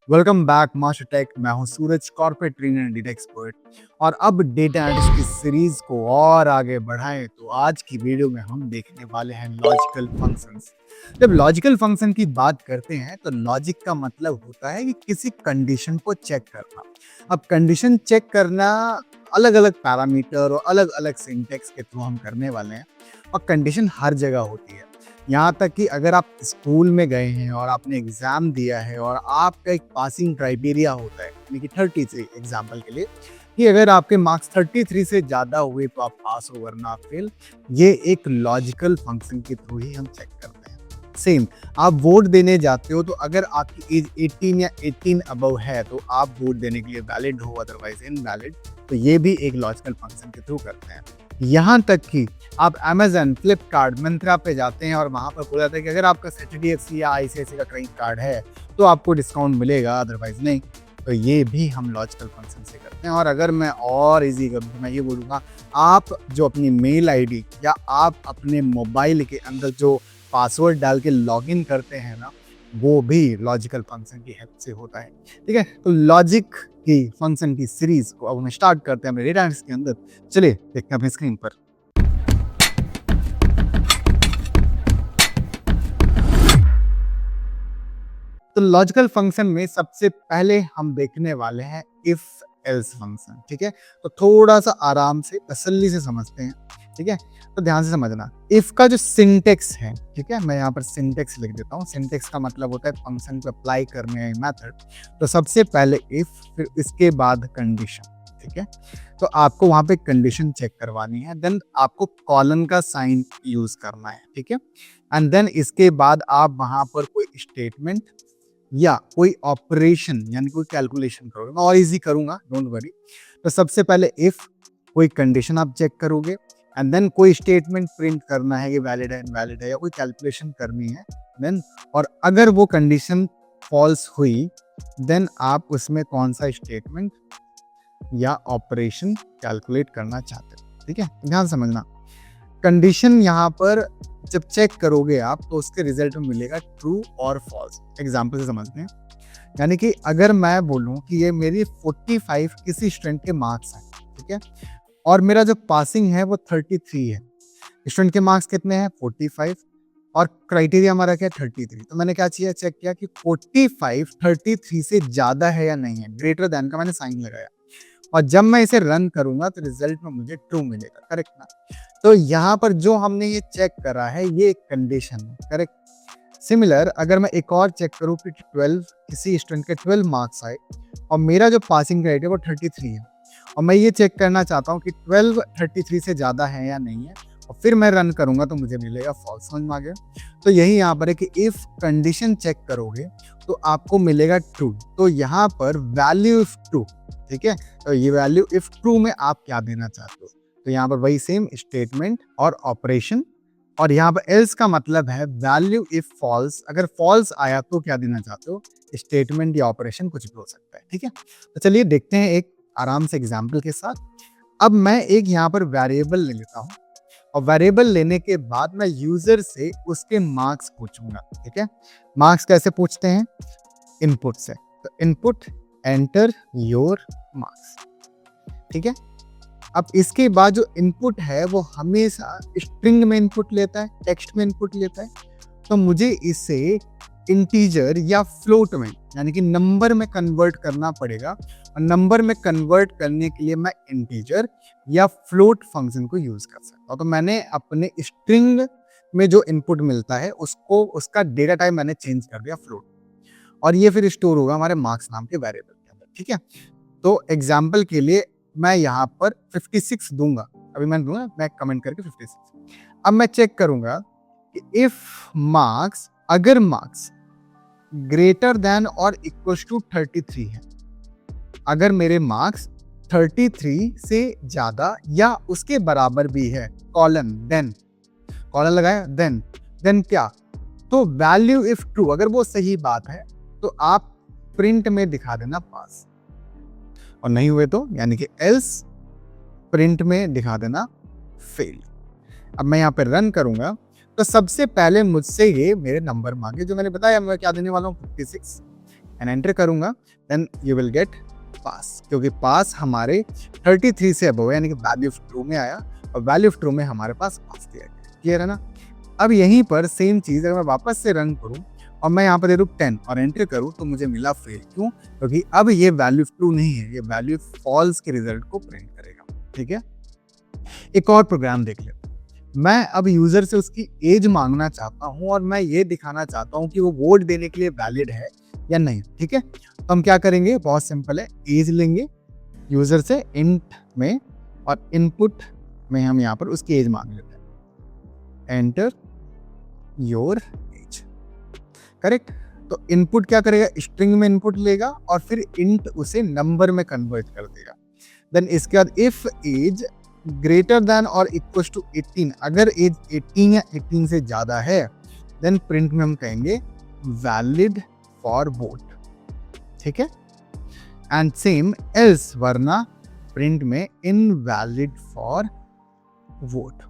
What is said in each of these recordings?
Welcome back master tech. मैं हूं Suraj, corporate trainer and data expert. और अब डेटा एनालिटिक्स की सीरीज को और आगे बढ़ाएं तो आज की वीडियो में हम देखने वाले हैं लॉजिकल फंक्शंस। जब लॉजिकल फंक्शन की बात करते हैं तो लॉजिक का मतलब होता है कि किसी कंडीशन को चेक करना। अब कंडीशन चेक करना अलग अलग पैरामीटर और अलग अलग सिंटेक्स के थ्रू हम करने वाले हैं। और कंडीशन हर जगह होती है, यहाँ तक कि अगर आप स्कूल में गए हैं और आपने एग्ज़ाम दिया है और आपका एक पासिंग क्राइटेरिया होता है, यानी कि 33 एग्जाम्पल के लिए, कि अगर आपके मार्क्स 33 से ज़्यादा हुए तो आप पास हो वरना आप फेल। ये एक लॉजिकल फंक्शन के थ्रू ही हम चेक करते हैं। सेम आप वोट देने जाते हो तो अगर आपकी एज 18 या 18 अबव है तो आप वोट देने के लिए वैलिड हो, अदरवाइज इनवैलिड। तो ये भी एक लॉजिकल फंक्शन के थ्रू करते हैं। यहाँ तक कि आप अमेजन, फ्लिपकार्ट, मिंत्रा पे जाते हैं और वहाँ पर बोला जाता है कि अगर आपका एचडीएफसी या आईसीआईसी का क्रेडिट कार्ड है तो आपको डिस्काउंट मिलेगा, अदरवाइज नहीं। तो ये भी हम लॉजिकल फंक्शन से करते हैं। और अगर मैं और इजी करूँ तो मैं ये बोलूँगा, आप जो अपनी मेल आईडी या आप अपने मोबाइल के अंदर जो पासवर्ड डाल के लॉगिन करते हैं ना, वो भी लॉजिकल फंक्शन की हेल्प से होता है। ठीक है, तो लॉजिक की फंक्शन की सीरीज को अब हम स्टार्ट करते हैं अपने डेटा एनालिटिक्स के अंदर। चलिए देखते हैं अपनी स्क्रीन पर। तो लॉजिकल फंक्शन में सबसे पहले हम देखने वाले हैं इफ एल्स फंक्शन। ठीक है, तो थोड़ा सा आराम से तसल्ली से समझते हैं। ठीक है, तो ध्यान से समझना। इफ का जो सिंटेक्स है, ठीक है, मैं यहाँ पर सिंटेक्स लिख देता हूँ। सिंटेक्स का मतलब होता है फंक्शन को अप्लाई करने का मेथड। तो सबसे पहले इफ, फिर इसके बाद कंडीशन। ठीक है, तो आपको वहां पे कंडीशन चेक करवानी है, देन आपको कॉलन का साइन यूज करना है। ठीक है, एंड देन इसके बाद आप वहां पर कोई स्टेटमेंट या कोई ऑपरेशन यानी कोई कैलकुलेशन करोगे। मैं और इजी करूंगा, डोंट वरी। तो सबसे पहले इफ कोई कंडीशन आप चेक करोगे, एंड देन कोई स्टेटमेंट प्रिंट करना है कि वैलिड है, इनवैलिड है, या कोई कैलकुलेशन करनी है देन। और अगर वो कंडीशन फॉल्स हुई देन आप उसमें कौन सा स्टेटमेंट या ऑपरेशन कैलकुलेट करना चाहते हो। ठीक है, ध्यान समझना। कंडीशन यहाँ पर जब चेक करोगे आप तो उसके रिजल्ट में मिलेगा ट्रू और फॉल्स। एग्जाम्पल से समझते हैं, यानी कि अगर मैं बोलूं कि ये मेरी 45 किसी स्टूडेंट के मार्क्स हैं, ठीक है, और मेरा जो पासिंग है वो 33 है। स्टूडेंट के मार्क्स कितने हैं? 45, और क्राइटेरिया हमारा क्या है? 33। तो मैंने क्या चाहिए, चेक किया कि 45 33 से ज्यादा है या नहीं है, ग्रेटर देन का मैंने साइन लगाया। और जब मैं इसे रन करूंगा तो रिजल्ट में मुझे ट्रू मिलेगा। करेक्ट ना? तो यहाँ पर जो हमने ये चेक करा है ये एक कंडीशन है। करेक्ट। सिमिलर अगर मैं एक और चेक करूँ कि 12 किसी स्टूडेंट के 12 मार्क्स आए और मेरा जो पासिंग ग्रेड है वो 33 है, और मैं ये चेक करना चाहता हूँ कि 12 33 से ज़्यादा है या नहीं है, और फिर मैं रन करूंगा तो मुझे मिलेगा फॉल्स। समझ में आ गया? तो यही यहाँ पर है कि इफ कंडीशन चेक करोगे तो आपको मिलेगा ट्रू। तो यहाँ पर वैल्यू इफ ट्रू, ठीक है, तो ये वैल्यू इफ ट्रू में आप क्या देना चाहते हो? तो यहाँ पर वही सेम स्टेटमेंट और ऑपरेशन। और यहाँ पर एल्स का मतलब है वैल्यू इफ फॉल्स। अगर फॉल्स आया तो क्या देना चाहते हो? स्टेटमेंट या ऑपरेशन, कुछ भी हो सकता है। ठीक है, तो चलिए देखते हैं एक आराम से एग्जाम्पल के साथ। अब मैं एक यहाँ पर वेरिएबल ले लेता हूँ, और वेरिएबल लेने के बाद मैं यूजर से उसके मार्क्स पूछूंगा। ठीक है, मार्क्स कैसे पूछते हैं? इनपुट से। तो इनपुट एंटर योर मार्क्स। ठीक है, अब इसके बाद जो इनपुट है वो हमेशा स्ट्रिंग में इनपुट लेता है, टेक्स्ट में इनपुट लेता है। तो मुझे इसे इंटीजर या फ्लोट में, यानी कि नंबर में कन्वर्ट करना पड़ेगा। और नंबर में कन्वर्ट करने के लिए मैं इंटीजर या फ्लोट फंक्शन को यूज कर सकता हूँ। तो मैंने अपने स्ट्रिंग में जो इनपुट मिलता है उसको, उसका डेटा टाइप मैंने चेंज कर दिया फ्लोट, और ये फिर स्टोर होगा हमारे मार्क्स नाम के वेरिएबल के अंदर। ठीक है, तो एग्जाम्पल के लिए मैं यहाँ पर 56 दूंगा। अभी मैं दूंगा, मैं कमेंट करके 56। अब मैं चेक करूंगा कि इफ मार्क्स, अगर मार्क्स ग्रेटर देन और इक्वल टू 33 है, अगर मेरे मार्क्स 33 से ज्यादा या उसके बराबर भी है, कॉलन, देन, कॉलन लगाया, देन क्या? तो वैल्यू इफ ट्रू, अगर वो सही बात है तो आप प्रिंट में दिखा देना पास, और नहीं हुए तो यानी कि एल्स प्रिंट में दिखा देना फेल। अब मैं यहाँ पे रन करूंगा तो सबसे पहले मुझसे ये मेरे नंबर मांगे, जो मैंने बताया मैं क्या देने वाला हूँ 56। एंड एंटर करूंगा, देन यू विल गेट पास, क्योंकि पास हमारे 33 से अबव है, यानी कि वैल्यू ऑफ ट्रू में आया और वैल्यू ऑफ ट्रू में हमारे पास पास दिया गया। क्लियर है ना? अब यहीं पर सेम चीज अगर मैं वापस से रन करूं और मैं यहाँ पर दे दूं 10 और एंटर करूं तो मुझे मिला फेल। क्यों? क्योंकि अब ये वैल्यू ऑफ ट्रू नहीं है, ये वैल्यू फॉल्स के रिजल्ट को प्रिंट करेगा। ठीक है, एक और प्रोग्राम देख लेते हैं। मैं अब यूजर से उसकी एज मांगना चाहता हूं और मैं ये दिखाना चाहता हूं कि वो वोट देने के लिए वैलिड है या नहीं। ठीक है, तो हम क्या करेंगे, बहुत सिंपल है, एज लेंगे यूजर से इंट में और इनपुट में हम यहाँ पर उसकी एज मांग लेते हैं, एंटर योर एज। करेक्ट? तो इनपुट क्या करेगा, स्ट्रिंग में इनपुट लेगा और फिर इंट उसे नंबर में कन्वर्ट कर देगा। देन इसके बाद इफ एज ग्रेटर देन और इक्वल टू 18, अगर एज 18 या 18 से ज्यादा है देन प्रिंट में हम कहेंगे वैलिड फॉर वोट। ठीक है, एंड सेम एल्स, वरना प्रिंट में इनवैलिड फॉर वोट।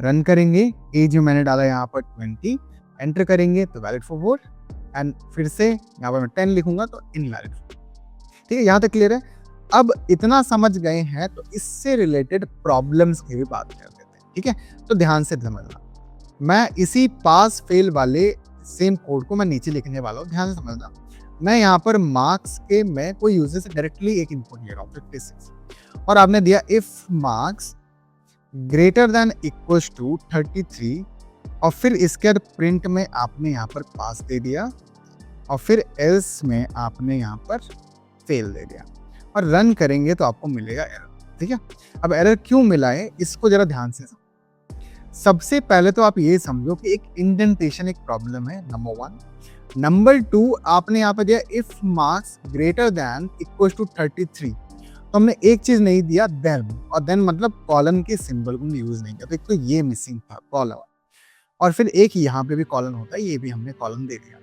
रन करेंगे, एज में मैंने डाला यहाँ पर 20, एंटर करेंगे तो वैलिड फॉर वोट, एंड फिर से यहाँ पर मैं 10 लिखूंगा तो इनवैलिड। ठीक है, यहाँ तक क्लियर है? अब इतना समझ गए हैं तो इससे रिलेटेड प्रॉब्लम्स की भी बात कर देते हैं। ठीक है, तो ध्यान से समझना, मैं इसी पास फेल वाले सेम कोड को मैं नीचे लिखने वाला हूँ। ध्यान से समझना, मैं यहाँ पर मार्क्स के मैं कोई यूजर से डायरेक्टली एक इनपुट ले रहा हूँ 56 और आपने दिया if marks greater than equal to 33 और फिर इसके बाद प्रिंट में आपने यहाँ पर पास दे दिया और फिर एल्स में आपने यहाँ पर फेल दे दिया और रन करेंगे तो आपको मिलेगा एरर। ठीक है, अब एरर क्यों मिला है इसको जरा ध्यान से समझो। सबसे पहले तो आप ये समझो कि एक इंडेंटेशन एक प्रॉब्लम है, नंबर 1। नंबर 2, आपने यहाँ पर दिया if marks greater than equal to 33, तो हमने एक चीज नहीं दिया देन, और देन मतलब कॉलन के सिंबल को यूज नहीं किया, तो एक तो ये मिसिंग था कॉलन, और फिर एक यहाँ पे भी कॉलन होता है, ये भी हमने कॉलन दे दिया।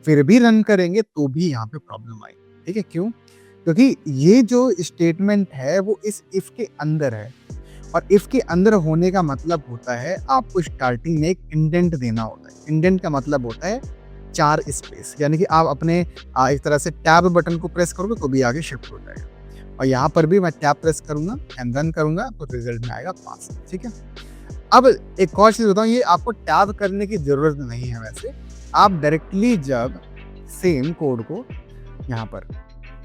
फिर भी रन करेंगे तो भी यहाँ पे प्रॉब्लम आई। ठीक है, क्यों? क्योंकि ये जो स्टेटमेंट है वो इस इफ के अंदर है और इफ के अंदर होने का मतलब होता है आपको स्टार्टिंग में एक इंडेंट देना होता है। इंडेंट का मतलब होता है 4 स्पेस, यानी कि आप अपने एक तरह से टैब बटन को प्रेस करोगे तो भी आगे शिफ्ट हो जाएगा, और यहाँ पर भी मैं टैब प्रेस करूंगा एंड रन करूंगा तो रिजल्ट में आएगा पास। ठीक है, अब एक और चीज बताऊं, ये आपको टैब करने की जरूरत नहीं है। वैसे आप डायरेक्टली जब सेम कोड को यहाँ पर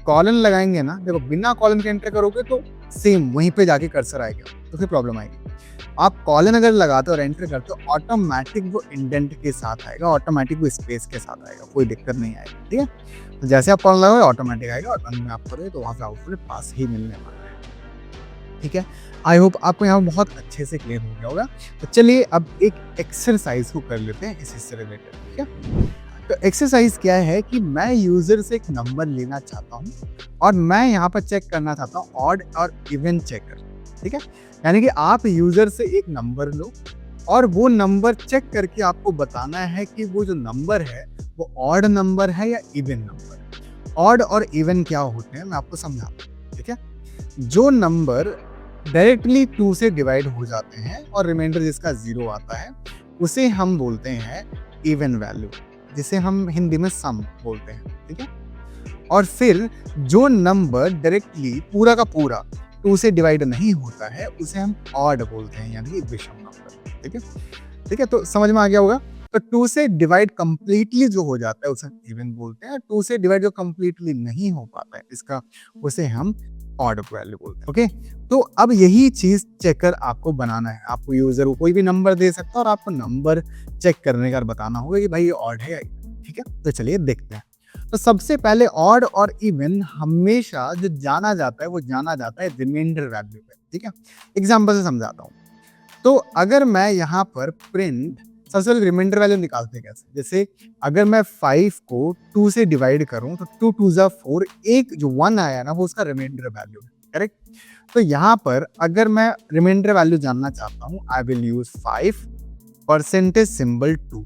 कॉलन लगाएंगे ना, देखो बिना कॉलन के एंटर करोगे तो सेम वहीं पे जाके कर्सर आएगा तो फिर प्रॉब्लम आएगी। आप कॉलन अगर लगाते हो और एंटर करते हो ऑटोमेटिक वो इंडेंट के साथ आएगा, ऑटोमेटिक वो स्पेस के साथ आएगा, कोई दिक्कत नहीं आएगी। ठीक है, तो जैसे आप कॉलन लगाओगे ऑटोमेटिक आएगा और रन में आप करोगे तो वहाँ से आउटपुट पास ही मिलने वाला है। ठीक है, आई होप आपको यहाँ बहुत अच्छे से क्लियर हो गया होगा। तो चलिए अब एक एक्सरसाइज को कर लेते हैं इसी से रिलेटेड। ठीक है, तो एक्सरसाइज क्या है कि मैं यूजर से एक नंबर लेना चाहता हूँ और मैं यहाँ पर चेक करना चाहता हूँ ऑड और इवन चेकर। ठीक है, यानी कि आप यूजर से एक नंबर लो और वो नंबर चेक करके आपको बताना है कि वो जो नंबर है वो ऑड नंबर है या इवन नंबर। ऑड और इवन क्या होते हैं मैं आपको समझाता हूँ। ठीक है, जो नंबर डायरेक्टली 2 से डिवाइड हो जाते हैं और रिमाइंडर जिसका 0 आता है उसे हम बोलते हैं इवन वैल्यू, जिसे हम हिंदी में सम बोलते हैं। ठीक है, और फिर जो नंबर डायरेक्टली पूरा का पूरा 2 से डिवाइड नहीं होता है उसे हम ऑड बोलते हैं, यानी विषम नंबर। ठीक है, ठीक है, तो समझ में आ गया होगा। तो 2 से डिवाइड कंप्लीटली जो हो जाता है उसे इवन बोलते हैं, 2 से डिवाइड जो कंप्लीटली नहीं हो पाता है इसका उसे हम ऑड वैल्यू बोलते हैं। ओके, तो अब यही चीज चेकर आपको बनाना है। आपको यूजर को कोई भी नंबर दे सकता है और आपको नंबर चेक करने का बताना होगा कि भाई ये ऑड है या इवन। ठीक है, तो चलिए देखते हैं। तो सबसे पहले ऑड और इवन हमेशा जो जाना जाता है वो जाना जाता है रिमाइंडर वैल्यू पे। ठीक है, एग्जाम्पल से समझाता हूँ। तो अगर मैं यहाँ पर प्रिंट सबसे पहले रिमाइंडर वैल्यू निकालते कैसे, जैसे अगर मैं 5 को 2 से डिवाइड करूं तो 2 2 जा 4, एक जो 1 आया ना वो उसका रिमाइंडर वैल्यू है। करेक्ट, तो यहाँ पर अगर मैं रिमाइंडर वैल्यू जानना चाहता हूँ I will use 5 percentage symbol 2,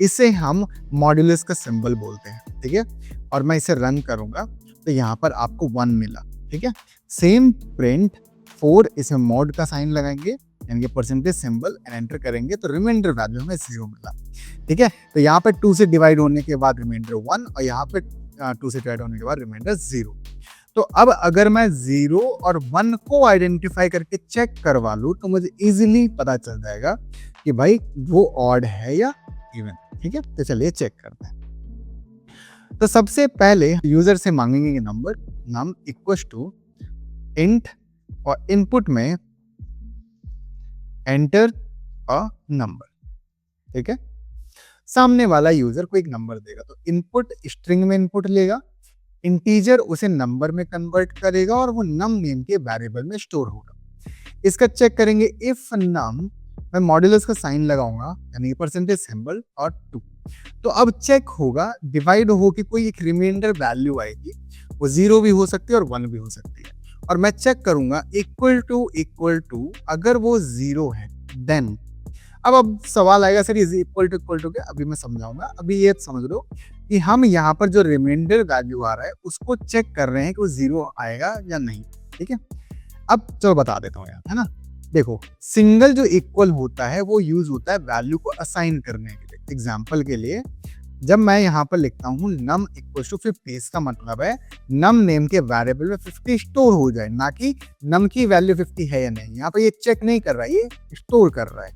इसे हम मॉड्यूलस का सिंबल बोलते हैं। ठीक है, और मैं इसे रन करूंगा तो यहाँ पर आपको 1 मिला। ठीक है, सेम प्रिंट 4, इसमें मॉड का साइन लगाएंगे यानी कि परसेंटेज सिंबल एंड एंटर करेंगे तो रिमाइंडर वैल्यू हमें 0 मिला। ठीक है, तो यहाँ पे 2 से डिवाइड होने के बाद रिमाइंडर 1 और यहाँ पे 2 से डिवाइड होने के बाद रिमाइंडर 0। तो अब अगर मैं 0 और 1 को आइडेंटिफाई करके चेक करवा लूँ तो मुझे इजीली पता चल जाएगा कि भाई वो ऑड है या इवन। ठीक है, तो चलिए चेक करते हैं। तो सबसे पहले यूजर से मांगेंगे number, num equals to int और इनपुट में एंटर अ नंबर। ठीक है, सामने वाला यूजर को एक नंबर देगा तो इनपुट स्ट्रिंग में इनपुट लेगा, इंटीजर उसे नंबर में कन्वर्ट करेगा और वो नम नेम के वेरिएबल में स्टोर होगा। इसका चेक करेंगे इफ नम, मैं मॉड्यूलस का साइन लगाऊंगा यानी परसेंटेज सिंबल और 2। तो अब चेक होगा, डिवाइड हो कि कोई एक रिमाइंडर वैल्यू आएगी, वो 0 भी हो सकती है और 1 भी हो सकती है। और मैं चेक करूंगा इक्वल टू, अगर वो 0 है देन अब सवाल आएगा सर इज इक्वल टू क्या, अभी मैं समझाऊंगा। अभी ये समझ लो कि हम यहाँ पर जो रिमाइंडर वैल्यू आ रहा है उसको चेक कर रहे हैं कि वो 0 आएगा या नहीं। ठीक है, अब चलो बता देता हूँ यार, है ना। देखो, सिंगल जो इक्वल होता है वो यूज होता है वैल्यू को असाइन करने के लिए। एग्जाम्पल के लिए जब मैं यहाँ पर लिखता हूँ नम इक्वल टू 50, इसका मतलब है नम नेम के वेरिएबल में 50 स्टोर हो जाए, ना कि नम की वैल्यू 50 है या नहीं। यहाँ पर ये चेक नहीं कर रहा है, ये स्टोर कर रहा है,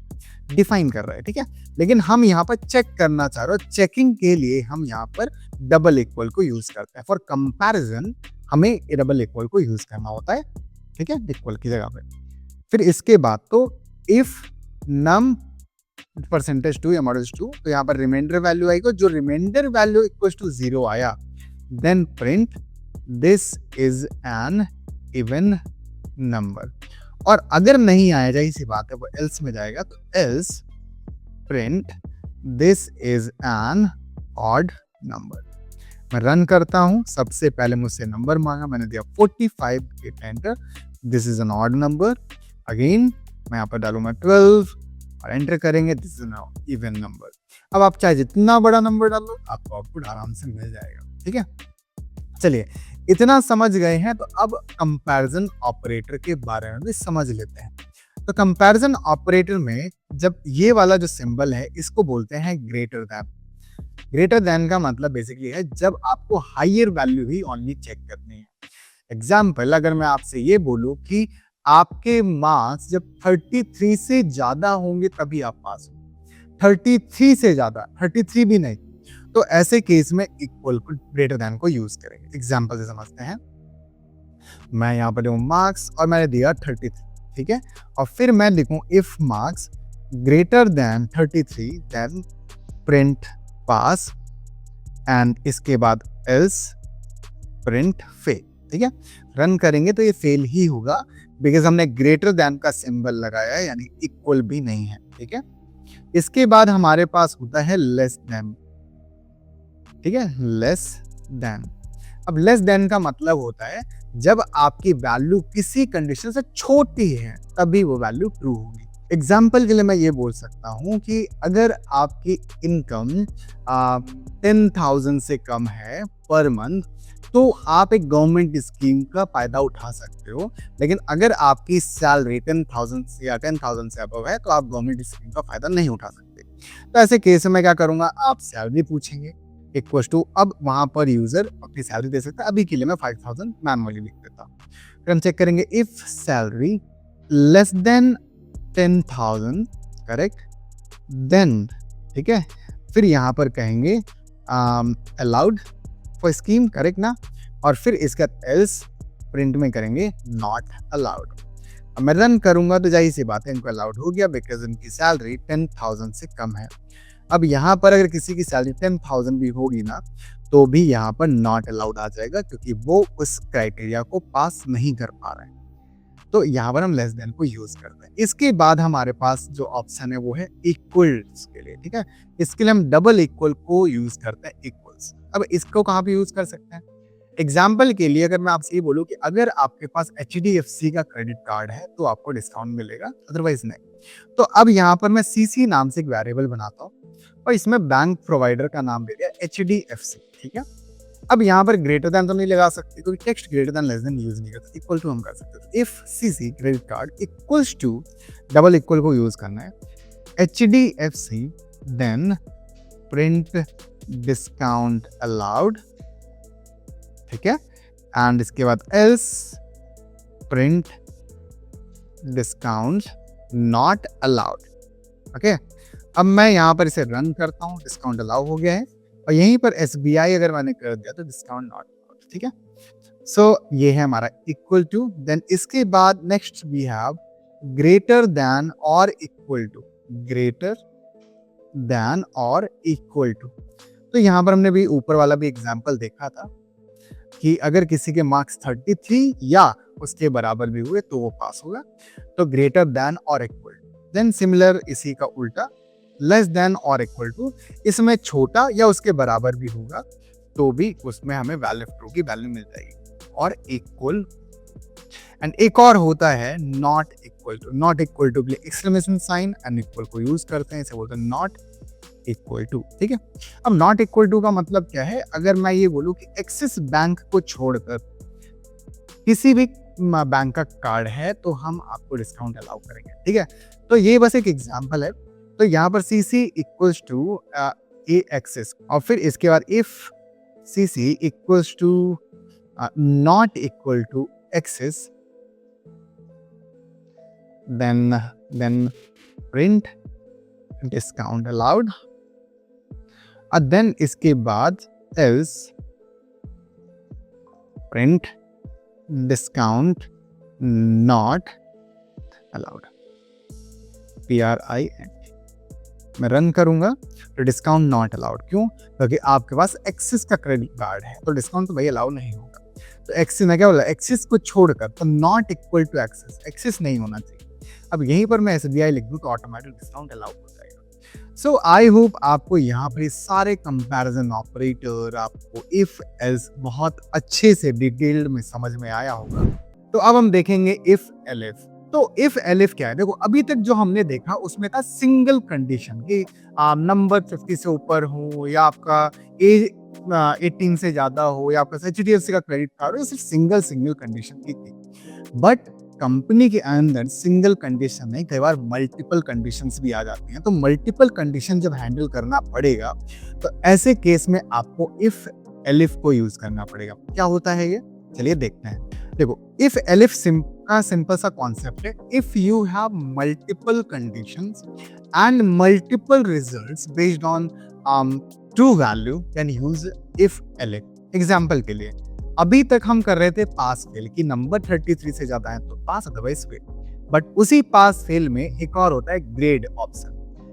डिफाइन कर रहा है। ठीक है, लेकिन हम यहाँ पर चेक करना चाह रहे हो, चेकिंग के लिए हम यहाँ पर डबल इक्वल को यूज करते हैं। फॉर कंपैरिजन हमें डबल इक्वल को यूज करना होता है। ठीक है, इक्वल की जगह पे। फिर इसके बाद तो इफ नम परसेंटेज 2 या मॉड्यूलस 2, तो यहाँ पर रिमाइंडर वैल्यू आएगा, जो रिमाइंडर वैल्यू इक्वल टू 0 आया then print this is an even number. और अगर नहीं आया, जाहिर सी बात है वो एल्स में जाएगा, तो else print this is N odd number. मैं रन करता हूं, सबसे पहले मुझसे नंबर मांगा, मैंने दिया 45, hit enter, this is N odd number. Again मैं यहाँ पर डालूंगा 12 और एंटर करेंगे, this is an even number. अब आप चाहे जितना बड़ा नंबर डालो, आपको आउटपुट आराम से मिल जाएगा। ठीक है, चलिए इतना समझ गए हैं, तो अब कंपैरिजन ऑपरेटर के बारे में भी समझ लेते हैं। तो कंपैरिजन ऑपरेटर में जब ये वाला जो सिंबल है इसको बोलते हैं ग्रेटर दैन। ग्रेटर दैन का मतलब बेसिकली है जब आपको हायर वैल्यू ही ओनली चेक करनी है। एग्जाम्पल, अगर मैं आपसे ये बोलूं कि आपके मार्क्स जब 33 से ज्यादा होंगे तभी आप पास हो, 33 से ज्यादा, 33 भी नहीं, तो ऐसे केस में इक्वल को ग्रेटर दैन को यूज करेंगे। एग्जाम्पल से समझते हैं, मैं यहाँ पर लिखूं मार्क्स और मैंने दिया 33। ठीक है, और फिर मैं लिखूं if marks greater than 33 then print pass and इसके बाद एल्स प्रिंट फेल। ठीक है, रन करेंगे तो ये फेल ही होगा बिकॉज हमने ग्रेटर देन का सिंबल लगाया है, यानी इक्वल भी नहीं है। ठीक है, इसके बाद हमारे पास होता है लेस देन। ठीक है, लेस देन। अब लेस देन का मतलब होता है जब आपकी वैल्यू किसी कंडीशन से छोटी है तभी वो वैल्यू ट्रू होगी। एग्जाम्पल के लिए मैं ये बोल सकता हूँ कि अगर आपकी इनकम 10,000 से कम है पर मंथ, तो आप एक गवर्नमेंट स्कीम का फायदा उठा सकते हो। लेकिन अगर आपकी सैलरी 10,000 या 10,000 से अबव है तो आप गवर्नमेंट स्कीम का फायदा नहीं उठा सकते। तो ऐसे केस में मैं क्या करूंगा, आप सैलरी पूछेंगे इक्वल टू, अब वहां पर यूजर अपनी सैलरी दे सकता है। अभी के लिए मैं 5,000 मैनुअली लिख देता हूँ। फिर हम चेक करेंगे if salary less than 10,000, correct, then, ठीक है, फिर यहाँ पर कहेंगे अलाउड फॉर स्कीम, करेक्ट ना, और फिर इसका एल्स प्रिंट में करेंगे नॉट अलाउड। अब मैं रन करूंगा तो जाहिर सी बात है इनको अलाउड हो गया बिकॉज इनकी सैलरी 10,000 से कम है। अब यहाँ पर अगर किसी की सैलरी 10,000 भी होगी ना तो भी यहाँ पर नॉट अलाउड आ जाएगा क्योंकि वो उस क्राइटेरिया को पास नहीं कर पा रहे हैं। तो यहाँ पर हम लेस देन को यूज करते हैं। इसके बाद हमारे पास जो ऑप्शन है वो है इक्वल्स के लिए। ठीक है, इसके लिए हम डबल इक्वल को यूज करते हैं, इक्वल्स। अब इसको कहाँ पे यूज कर सकते हैं? एग्जाम्पल के लिए अगर मैं आपसे ये बोलूँ कि अगर आपके पास HDFC का क्रेडिट कार्ड है तो आपको डिस्काउंट मिलेगा, अदरवाइज नहीं। तो अब यहाँ पर मैं CC नाम से एक वेरिएबल बनाता हूँ और इसमें बैंक प्रोवाइडर का नाम दे दिया HDFC। ठीक है, अब यहाँ पर ग्रेटर देन तो नहीं लगा सकते क्योंकि text greater than less than use नहीं करते, इक्वल टू हम कर सकते हैं। If CC credit card equals to, double equal को यूज करना है, HDFC then print discount allowed ठीक है, एंड इसके बाद else print discount not allowed. Okay, अब मैं यहाँ पर इसे रन करता हूँ, डिस्काउंट अलाउ हो गया है, और यहीं पर SBI अगर मैंने कर दिया तो डिस्काउंट नॉट अलाउड। ठीक है, सो ये है हमारा इक्वल टू। देन इसके बाद next we have greater than और इक्वल टू, ग्रेटर देन और इक्वल टू। तो यहाँ पर हमने भी ऊपर वाला भी एग्जाम्पल देखा था कि अगर किसी के मार्क्स 33 या उसके बराबर भी हुए तो वो पास होगा, तो ग्रेटर देन और इक्वल टू। देन सिमिलर इसी का उल्टा, लेस देन और इक्वल टू, इसमें छोटा या उसके बराबर भी होगा तो भी उसमें हमें वैल्यू ट्रू की वैल्यू मिल जाएगी, और इक्वल। एंड एक और होता है not equal to. Not equal to के लिए एक्सक्लेमेशन साइन एंड इक्वल को यूज करते हैं, इसे बोलते हैं नॉट इक्वल टू। ठीक है, अब नॉट इक्वल टू का मतलब क्या है? अगर मैं ये बोलूं कि एक्सिस बैंक को छोड़कर किसी भी बैंक का कार्ड है तो हम आपको डिस्काउंट अलाउ करेंगे। ठीक है, तो ये बस एक एग्जांपल है। तो यहाँ पर CC equals to a axis, और फिर इसके बाद if CC equals to not equal to axis, then print discount allowed, और then इसके बाद else print discount not allowed, PRINT। मैं रन करूंगा तो डिस्काउंट नॉट अलाउड। क्यों? क्योंकि आपके पास एक्सिस का क्रेडिट कार्ड है तो डिस्काउंट तो भाई अलाउ नहीं होगा। तो एक्सिस ने क्या बोला? एक्सिस को छोड़कर, तो not equal to axis, axis नहीं होना चाहिए। अब यहीं पर मैं SBI लिख दूं तो ऑटोमेटिक डिस्काउंट अलाउ हो जाएगा। सो आई होप आपको यहाँ पर सारे कंपैरिजन ऑपरेटर, आपको इफ एल्स बहुत अच्छे से डिटेल्ड में समझ में आया होगा। तो अब हम देखेंगे इफ एलिफ। तो इफ एलिफ क्या है? देखो, अभी तक जो हमने देखा उसमें था सिंगल कंडीशन कि नंबर 50 से ऊपर हो, या आपका एज 18 से ज्यादा हो, या आपका HDFC का क्रेडिट कार्ड हो, सिर्फ सिंगल कंडीशन की थी। बट कंपनी के अंदर सिंगल कंडीशन नहीं, कई बार मल्टीपल कंडीशंस भी आ जाती हैं। तो मल्टीपल कंडीशन जब हैंडल करना पड़ेगा तो ऐसे केस में आपको इफ एलिफ को यूज करना पड़ेगा। क्या होता है ये? चलिए देखते हैं। देखो, इफ एलिफ का सिंपल सा कॉन्सेप्ट है, if you have multiple conditions and multiple results based on true value, can use if elif. Example के लिए अभी तक हम कर रहे थे पास फेल, कि नंबर 33 से ज्यादा है तो पास, अदरवाइज फेल। बट उसी पास फेल में एक और होता है ग्रेड ऑप्शन,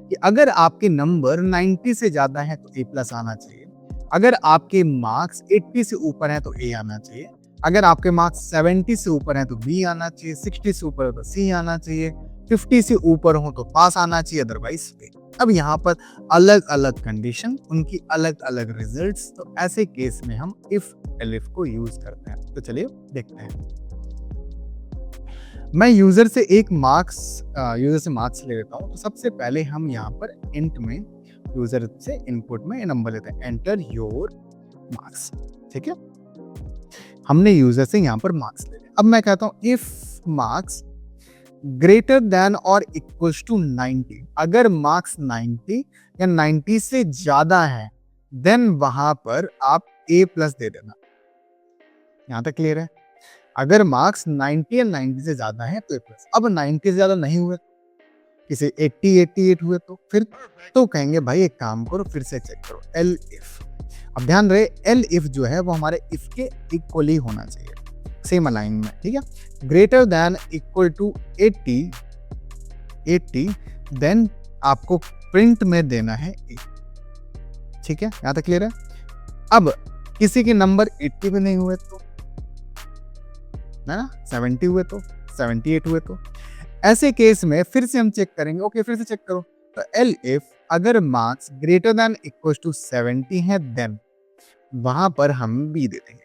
कि अगर आपके नंबर 90 से ज्यादा है तो A+ आना चाहिए, अगर आपके मार्क्स 80 से ऊपर है तो A आना चाहिए, अगर आपके मार्क्स 70 से ऊपर है तो B आना चाहिए, 60 से ऊपर है तो C आना चाहिए, 50 से ऊपर हो तो पास आना चाहिए, अदरवाइज फेल। अब यहाँ पर अलग अलग कंडीशन, उनकी अलग अलग रिजल्ट्स, तो ऐसे केस में हम इफ एलिफ को यूज करते हैं। तो चलिए देखते हैं। मैं यूजर से मार्क्स ले लेता हूँ। तो सबसे पहले हम यहाँ पर इंट में यूजर से इनपुट में नंबर लेते हैं, एंटर योर मार्क्स। ठीक है, हमने यूजर से यहाँ पर मार्क्स ले लिया। अब मैं कहता हूँ इफ मार्क्स ग्रेटर देन और इक्वल्स टू 90, अगर मार्क्स 90 या 90 से ज्यादा है देन वहां पर आप A+ दे देना। यहां तक क्लियर है? अगर मार्क्स 90 या 90 से ज्यादा है तो A+। अब 90 से ज्यादा नहीं हुए, किसी 80 88 हुए तो फिर तो कहेंगे भाई एक काम करो, फिर से चेक करो एलिफ। अब ध्यान रहे, एलिफ जो है वो हमारे इफ के इक्वल ही होना चाहिए, सेम अलाइनमेंट। ठीक है, greater than equal to 80 then आपको प्रिंट में देना है A। ठीक है, यहां तक क्लियर है? अब किसी के नंबर 80 भी नहीं हुए तो, है ना, 70 हुए तो, 78 हुए तो, ऐसे केस में फिर से हम चेक करेंगे। ओके, फिर से चेक करो। तो एलिफ अगर marks greater than equal to 70 है देन वहां पर हम B दे देंगे।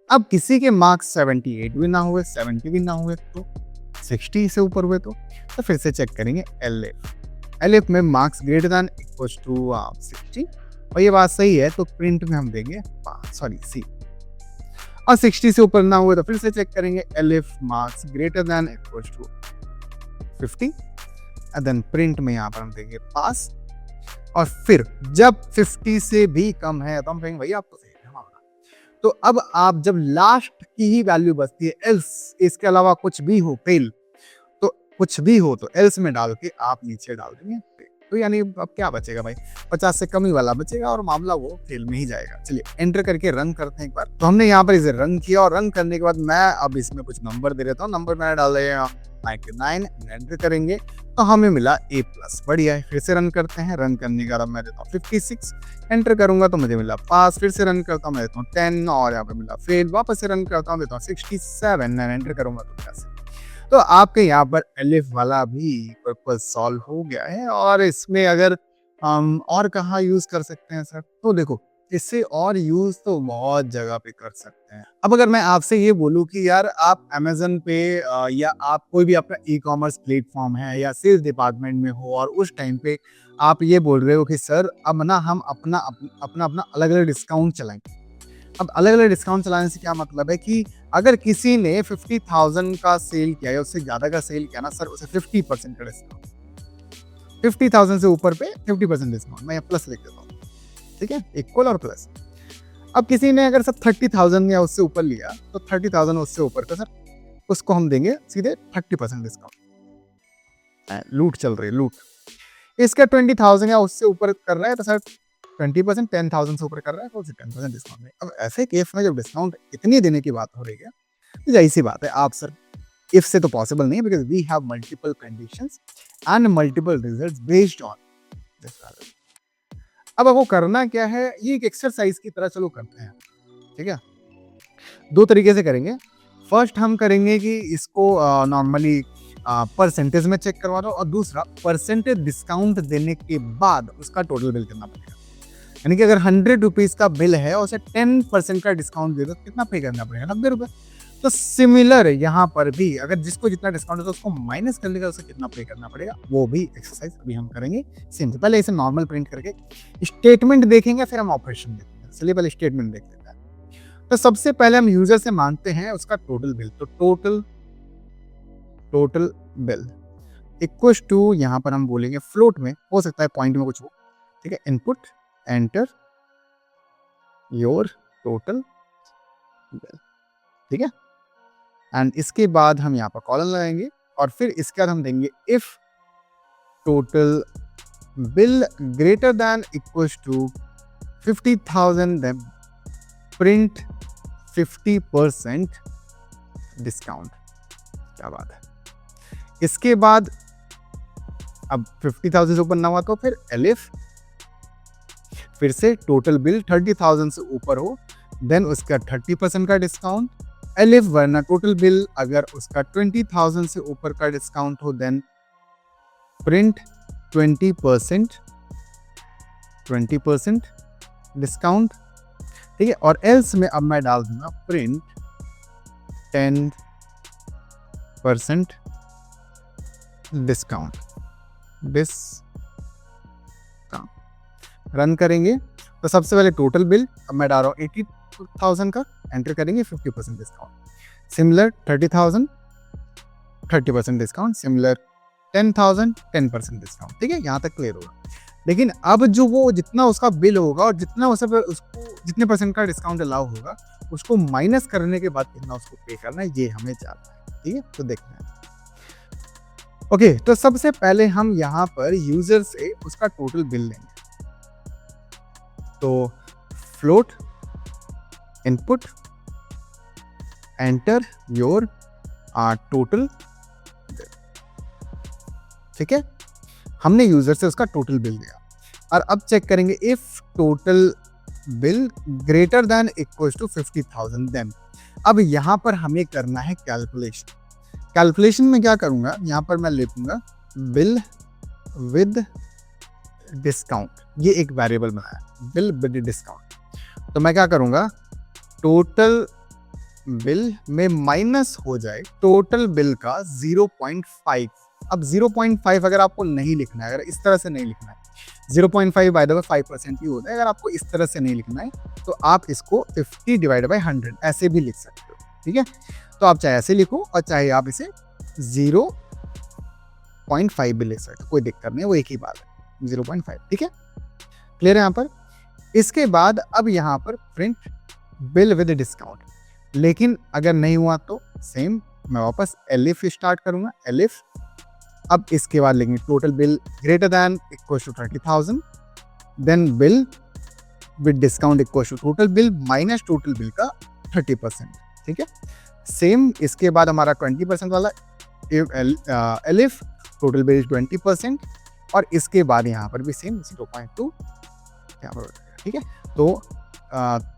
अब किसी के मार्क्स 78 भी ना हुए, 70 भी ना हुए तो, 60 से ऊपर हुए तो फिर से चेक करेंगे एलिफ। एलिफ में marks greater than equal to 60, और ये बात सही है तो प्रिंट में हम देंगे C। और 60 से ऊपर ना हुए तो फिर से चेक करेंगे elif marks greater than equal to 50, and then print में यहाँ पर हम देंगे पास। और फिर जब 50 से भी कम है तो हम कहेंगे भैया आपको सही है मामला। तो अब आप जब लास्ट की ही वैल्यू बचती है एल्स, इसके अलावा कुछ भी हो फेल, तो कुछ भी हो तो एल्स में डाल के आप नीचे डाल देंगे फेल। तो यानी अब क्या बचेगा भाई, 50 से कम ही वाला बचेगा और मामला वो फेल में ही जाएगा। चलिए एंटर करके रन करते हैं एक बार। तो हमने यहाँ पर इसे रन किया और रन करने के बाद मैं अब इसमें कुछ नंबर दे देता हूँ। नंबर मैंने डाल दिया 99, एंटर करेंगे तो हमें मिला A+। बढ़िया है, फिर से रन करते हैं। रन करने के बाद मैं देता हूँ 56, एंटर करूंगा तो मुझे मिला पास। फिर से रन करता हूँ, मैं देता हूँ 10 और यहाँ पे मिला फेल। वापस से रन करता हूँ, देता हूँ 67, एंटर करूंगा तो कैसे। तो आपके यहाँ पर एलिफ वाला भी पर्पल सॉल्व हो गया है। और इसमें अगर हम और कहाँ यूज कर सकते हैं सर, तो देखो इससे और यूज तो बहुत जगह पे कर सकते हैं। अब अगर मैं आपसे ये बोलूं कि यार आप Amazon पे या आप कोई भी अपना ई-कॉमर्स प्लेटफॉर्म है या सेल्स डिपार्टमेंट में हो और उस टाइम पे आप ये बोल रहे हो कि सर अब ना हम अपना अलग अलग डिस्काउंट चलाएंगे। अब अलग अलग डिस्काउंट चलाने से क्या मतलब है कि अगर किसी ने 50,000 का सेल किया या उससे ज्यादा का सेल किया ना सर, उसे 50% का डिस्काउंट, 50,000 से ऊपर पे 50% डिस्काउंट। मैं यहाँ प्लस लिख देता हूँ, ठीक है, इक्वल और प्लस। अब किसी ने अगर सब 30,000 या उससे ऊपर लिया तो 30,000 उससे ऊपर का सर उसको हम देंगे सीधे 30% डिस्काउंट। लूट चल रही है, लूट। इसका 20,000 या उससे ऊपर कर रहा है तो सर 20%, 10,000 से ऊपर कर रहा है तो उसे 10% डिस्काउंट। अब ऐसे केस में जब डिस्काउंट इतनी देने की बात हो रही है तो जाहिर सी बात है आप सर इफ से तो पॉसिबल नहीं है, because we have multiple conditions and multiple results based on this value. अब वो करना क्या है, ये एक एक्सरसाइज की तरह चलो करते हैं, ठीक है। दो तरीके से करेंगे। फर्स्ट हम करेंगे कि इसको नॉर्मली परसेंटेज में चेक करवा दो, और दूसरा परसेंटेज डिस्काउंट देने के बाद उसका टोटल बिल कितना पड़ेगा। यानी कि अगर 100 रुपीज का बिल है और उसे 10% का डिस्काउंट दे दो, कितना पे करना पड़ेगा, 90 रुपए। तो सिमिलर यहाँ पर भी अगर जिसको जितना डिस्काउंट है तो उसको माइनस करने का उसे कितना पे करना पड़ेगा, वो भी एक्सरसाइज अभी हम करेंगे सेम। पहले इसे नॉर्मल प्रिंट करके स्टेटमेंट देखेंगे, फिर हम ऑपरेशन देखेंगे। चलिए पहले स्टेटमेंट देख लेते हैं। तो सबसे पहले हम यूजर से मांगते हैं उसका टोटल बिल। तो टोटल बिल इक्वल टू, यहाँ पर हम बोलेंगे फ्लोट में, हो सकता है पॉइंट में कुछ हो, ठीक है। Input enter your total bill, ठीक है। एंड इसके बाद हम यहाँ पर कॉलन लगाएंगे और फिर इसके बाद हम देंगे if total bill greater than equal to 50,000 then print 50% discount. क्या बात है। इसके बाद अब 50,000 से ऊपर ना हुआ तो फिर एलिफ, फिर से टोटल बिल 30,000 से ऊपर हो देन उसका 30% का डिस्काउंट। एलिफ वरना टोटल बिल अगर उसका 20,000 से ऊपर का डिस्काउंट हो देन प्रिंट 20% डिस्काउंट, ठीक है। और एल्स में अब मैं डाल दूंगा प्रिंट 10% डिस्काउंट। रन करेंगे तो सबसे पहले टोटल बिल अब मैं डाल रहा हूँ 80,000 का, एंटर करेंगे 50% discount. Similar 30,000 30% discount, similar 10,000 10% discount, ठीक है। यहाँ तक क्लियर होगा। लेकिन अब जो वो जितना उसका बिल होगा और जितना उसको जितने परसेंट का डिस्काउंट अलाउ होगा उसको माइनस करने के बाद कितना उसको पे करना है, ये हमें जानना है, ठीक है। तो देखते हैं। ओके, तो सबसे पहले हम यहाँ पर यूजर से उसका टोटल बिल लेंगे। तो float input enter your total, ठीक है। हमने यूजर से उसका टोटल बिल दिया और अब चेक करेंगे if total bill greater than equal to 50,000 then. अब यहां पर हमें करना है कैलकुलेशन में क्या करूंगा, यहां पर मैं लिखूंगा बिल विद डिस्काउंट। ये एक वेरिएबल बनाया बिल विद डिस्काउंट। तो मैं क्या करूंगा, टोटल बिल में माइनस हो जाए टोटल बिल का 0.5। अब 0.5 अगर आपको नहीं लिखना है, अगर इस तरह से नहीं लिखना है, 0.5 बाय द वे 5% ही होता है। अगर आपको इस तरह से नहीं लिखना है तो आप इसको 50 डिवाइड बाय 100 ऐसे भी लिख सकते हो, ठीक है। तो आप चाहे ऐसे लिखो और चाहे आप इसे 0.5 भी लिख सकते हो, कोई दिक्कत नहीं है, वो एक ही बात है, 0.5, ठीक है। क्लियर है यहाँ पर। इसके बाद अब यहाँ पर प्रिंट बिल विद डिस्काउंट। लेकिन अगर नहीं हुआ तो सेम मैं वापस एलिफ स्टार्ट करूंगा, एलिफ। अब इसके बाद लिखेंगे total bill greater than equal to 30,000, then bill with discount equal to total bill minus total bill का 30%। ठीक है, सेम इसके बाद हमारा 20% वाला एलिफ टोटल बिल 20%, और इसके बाद यहाँ पर भी सेम 0.2 यहाँ पर। ठीक है, तो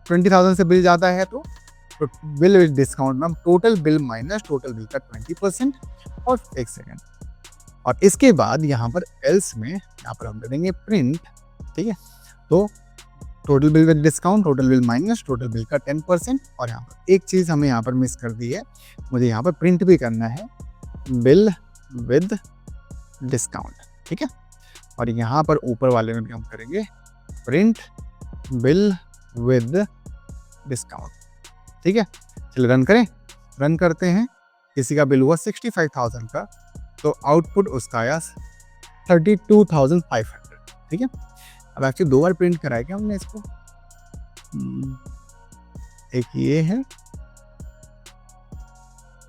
20,000 से बिल जाता है तो बिल विद डिस्काउंट में total bill minus total bill का 20%। और एक सेकेंड, और इसके बाद यहाँ पर एल्स में यहाँ पर हम करेंगे प्रिंट। ठीक है, तो total bill with discount, total bill minus total bill का 10%। और यहाँ पर एक चीज़ हमें यहाँ पर मिस कर दी है, मुझे यहाँ पर प्रिंट भी करना है बिल विद डिस्काउंट। ठीक है, और यहाँ पर ऊपर वाले में भी हम करेंगे प्रिंट बिल विद डिस्काउंट। ठीक है, चलिए रन करें। रन करते हैं, किसी का बिल हुआ 65,000 का, तो आउटपुट उसका आया 32,500। ठीक है, अब एक्चुअली 2 बार प्रिंट कराया क्या हमने इसको, एक ये है,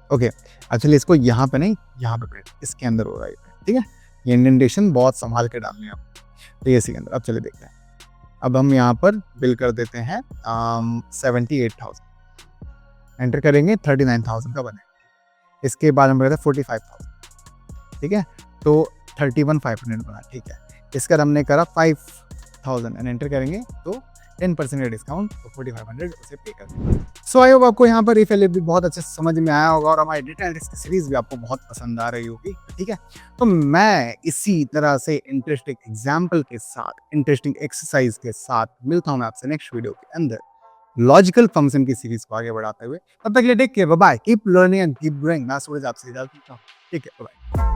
ओके एक्चुअली इसको यहाँ पे नहीं, यहाँ पे प्रिंट इसके अंदर हो रहा है। ठीक है, ये इंडेंटेशन बहुत संभाल के डालने हैं आप, तो ये इसी के अंदर। अब चलिए देखते हैं, अब हम यहाँ पर बिल कर देते हैं 78,000, एंटर करेंगे 39,000 का बने। इसके बाद हम करते हैं 45,000। ठीक है, तो 31,500 बना। ठीक है, इसका हमने करा 5,000 एंड एंटर करेंगे तो 10% का डिस्काउंट, तो 4,500 उसे पे कर देंगे। सो आई होप आपको यहाँ पर इफ एलिफ भी बहुत अच्छे से समझ में आया होगा और हमारी डेटा एनालिटिक्स की सीरीज भी आपको बहुत पसंद आ रही होगी। ठीक है, तो मैं इसी तरह से इंटरेस्टिंग एग्जाम्पल के साथ, इंटरेस्टिंग एक्सरसाइज के साथ मिलता हूँ मैं आपसे नेक्स्ट वीडियो के अंदर लॉजिकल फंक्शन की सीरीज को आगे बढ़ाते हुए। तब तक के लिए take care, bye bye, keep learning and keep growing. मैं सूरज आपसे इजाजत लेता हूँ। ठीक है, बाय।